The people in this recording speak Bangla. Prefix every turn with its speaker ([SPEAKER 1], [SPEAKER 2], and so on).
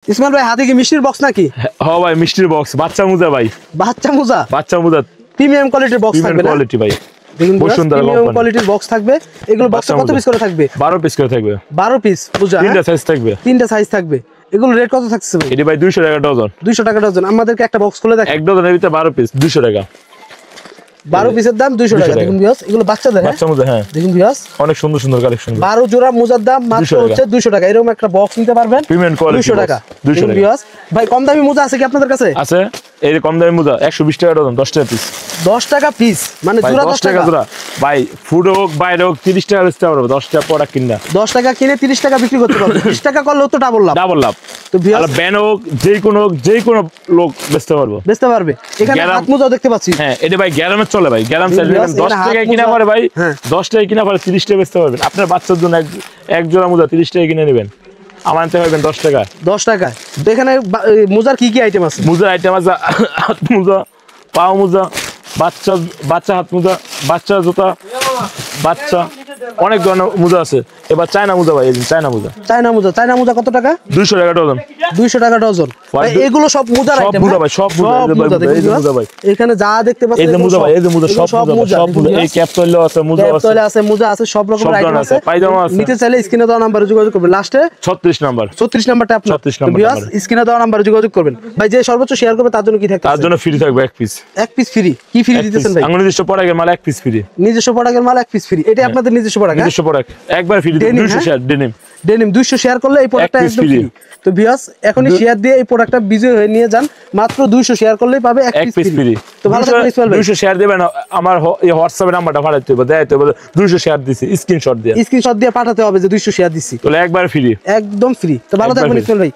[SPEAKER 1] ইসমাইল ভাই হাতে কি মিষ্টির বক্স নাকি?
[SPEAKER 2] হ্যাঁ ভাই মিষ্টির বক্স, বাচ্চা মুজা ভাই,
[SPEAKER 1] বাচ্চা মুজা,
[SPEAKER 2] বাচ্চা মুজা
[SPEAKER 1] প্রিমিয়াম কোয়ালিটির বক্স থাকবে না?
[SPEAKER 2] কোয়ালিটি ভাই,
[SPEAKER 1] দেখুন
[SPEAKER 2] বসুন্ধরা
[SPEAKER 1] প্রিমিয়াম
[SPEAKER 2] কোম্পানি।
[SPEAKER 1] কোয়ালিটির বক্স থাকবে। এগুলো বক্স কত পিস করে থাকবে?
[SPEAKER 2] 12 পিস করে থাকবে।
[SPEAKER 1] 12 পিস মুজা,
[SPEAKER 2] তিনটা সাইজ থাকবে,
[SPEAKER 1] তিনটা সাইজ থাকবে। এগুলো রেট কত থাকছে ভাই?
[SPEAKER 2] এটি ভাই 200 টাকা ডজন।
[SPEAKER 1] 200 টাকা ডজন। আমাদেরকে একটা বক্স খুলে দেখেন।
[SPEAKER 2] এক ডজনের ভিতরে 12 পিস 200 টাকা।
[SPEAKER 1] 12 পিসের দাম 200 টাকা। দেখুন ভিউয়ার্স, এগুলো বাচ্চাদের, হ্যাঁ
[SPEAKER 2] বাচ্চা মুজা, হ্যাঁ
[SPEAKER 1] দেখুন ভিউয়ার্স,
[SPEAKER 2] অনেক সুন্দর সুন্দর কালেকশন।
[SPEAKER 1] 12 জোড়া মোজার দাম মাত্র হচ্ছে 200 টাকা। এরকম একটা বক্স নিতে পারবেন
[SPEAKER 2] প্রিমিয়াম কোয়ালিটি
[SPEAKER 1] 200 টাকা।
[SPEAKER 2] 200 টাকা
[SPEAKER 1] ভিউয়ার্স ভাই কম দামি মোজা আছে কি আপনাদের কাছে?
[SPEAKER 2] আছে। এই যে কম দামি মুজা 120 টাকা ডজন, 10 টাকা পিস।
[SPEAKER 1] 10 টাকা পিস, মানে
[SPEAKER 2] ভাই
[SPEAKER 1] জোড়া
[SPEAKER 2] 10 টাকা জোড়া ভাই। ফুড হোক বাইরে হোক 30 টাকা বেচতে পারবো, 10 টাকা প্রোডাক্ট কিনা
[SPEAKER 1] 10 টাকা কিনে 30 টাকা বিক্রি করতে পারবে। 30 টাকা করলেও তো ডাবল লাভ।
[SPEAKER 2] ডাবল লাভ।
[SPEAKER 1] তো
[SPEAKER 2] আর
[SPEAKER 1] ভিউয়ার্স
[SPEAKER 2] ব্যান হোক যে কোনো লোক বেচতে পারবো,
[SPEAKER 1] বেচতে পারবে। এখানে
[SPEAKER 2] গ্যারাম-
[SPEAKER 1] হাত মোজাও দেখতে পাচ্ছি।
[SPEAKER 2] হ্যাঁ এটা ভাই গ্যারামে চলে ভাই। গ্যারাম চাইলে
[SPEAKER 1] ভিউয়ার্স,
[SPEAKER 2] 10
[SPEAKER 1] এখানে
[SPEAKER 2] টাকা
[SPEAKER 1] হাত
[SPEAKER 2] কিনা
[SPEAKER 1] মোজা-
[SPEAKER 2] পরে ভাই,
[SPEAKER 1] হ্যাঁ।
[SPEAKER 2] 10 টাকা কিনা পরে 30 টাকা বেচতে পারবেন। আপনার বাচ্চার জন্য এক জোড়া মুজা 30 টাকা কিনে নেবেন, আমার আনতে পারবেন 10 টাকা।
[SPEAKER 1] 10 টাকা। তো এখানে মোজার কি কি আইটেম আছে?
[SPEAKER 2] মুজা আইটেম আছে, হাত মুজা, পাও মুজা, বাচ্চা হাত মুজা, বাচ্চা জুতা, বাচ্চা অনেক ধরনের মুজা আছে। এবার চায়না মুজা ভাই, এই যে চায়না মুজা।
[SPEAKER 1] চায়না মোজা কত টাকা?
[SPEAKER 2] 200 টাকা ডজন।
[SPEAKER 1] 200 টাকা ডজন। ভাই এগুলো সব মোজার
[SPEAKER 2] সব
[SPEAKER 1] আইটেম।
[SPEAKER 2] মুজা ভাই, সব মুজা। এই যে ভাই, এই যে মুজা ভাই,
[SPEAKER 1] এখানে যা দেখতে পাচ্ছেন
[SPEAKER 2] এই যে মুজা ভাই, এই যে মুজা,
[SPEAKER 1] এগুলো
[SPEAKER 2] সব মুজা, সব মুজা। এই ক্যাপ তৈল আছে, মুজা আছে,
[SPEAKER 1] ক্যাপসুল আছে, মোজা আছে, সব রকমের
[SPEAKER 2] সব
[SPEAKER 1] আইটেম
[SPEAKER 2] ধরনের
[SPEAKER 1] আছে।
[SPEAKER 2] আছে, পায়জামা আছে।
[SPEAKER 1] নিতে চাইলে স্ক্রিনে দেওয়া নম্বরে যোগাযোগ করবেন। লাস্টে
[SPEAKER 2] 36 নাম্বার,
[SPEAKER 1] 34 নাম্বারটা আপনার।
[SPEAKER 2] 36 নাম্বার
[SPEAKER 1] ভিউয়ার্স
[SPEAKER 2] নাম্বার।
[SPEAKER 1] স্ক্রিনে দেওয়া নম্বরে যোগাযোগ করবেন। ভাই যে সর্বোচ্চ শেয়ার করবে তার জন্য কি থাকছে?
[SPEAKER 2] তার জন্য ফ্রি থাকবে এক পিস।
[SPEAKER 1] এক পিস ফ্রি। কি ফ্রি দিতেছেন ভাই?
[SPEAKER 2] আঙুল নিজস্ব প্রোডাক্টের মাল এক পিস ফ্রি।
[SPEAKER 1] নিজস্ব প্রোডাক্টের মাল এক পিস ফ্রি। এটা আপনাদের নিজস্ব প্রোডাক্ট?
[SPEAKER 2] নিজস্ব প্রোডাক্ট একবার ফ্রি।
[SPEAKER 1] Denim,
[SPEAKER 2] 200
[SPEAKER 1] হ্যাঁ?
[SPEAKER 2] Share denim.
[SPEAKER 1] ডেনিম 200 শেয়ার করলে এই প্রোডাক্টটা
[SPEAKER 2] এক piece
[SPEAKER 1] একদম
[SPEAKER 2] free।
[SPEAKER 1] ফ্রি। তো ভিউয়ার্স এখনই শেয়ার দিয়ে এই প্রোডাক্টটা বিজয় হয়ে নিয়ে যান। মাত্র 200 শেয়ার করলেই পাবে এক
[SPEAKER 2] এক
[SPEAKER 1] পিস
[SPEAKER 2] পিস
[SPEAKER 1] ফ্রি।
[SPEAKER 2] ফ্রি।
[SPEAKER 1] তো ভালো থাকবেন ইসমাইল ভাই।
[SPEAKER 2] 200 শেয়ার দিবেন, আমার এই হোয়াটসঅ্যাপে নাম্বারটা পাঠাতে হবে, দেখাইতে হবে 200 শেয়ার দিছি, স্ক্রিনশট দিয়ে।
[SPEAKER 1] স্ক্রিনশট দিয়ে পাঠাতে হবে যে 200 শেয়ার দিছি।
[SPEAKER 2] তাহলে একবার ফ্রি,
[SPEAKER 1] একদম ফ্রি। তো ভালো
[SPEAKER 2] একবার
[SPEAKER 1] থাকবেন
[SPEAKER 2] free।
[SPEAKER 1] ইসমাইল ভাই।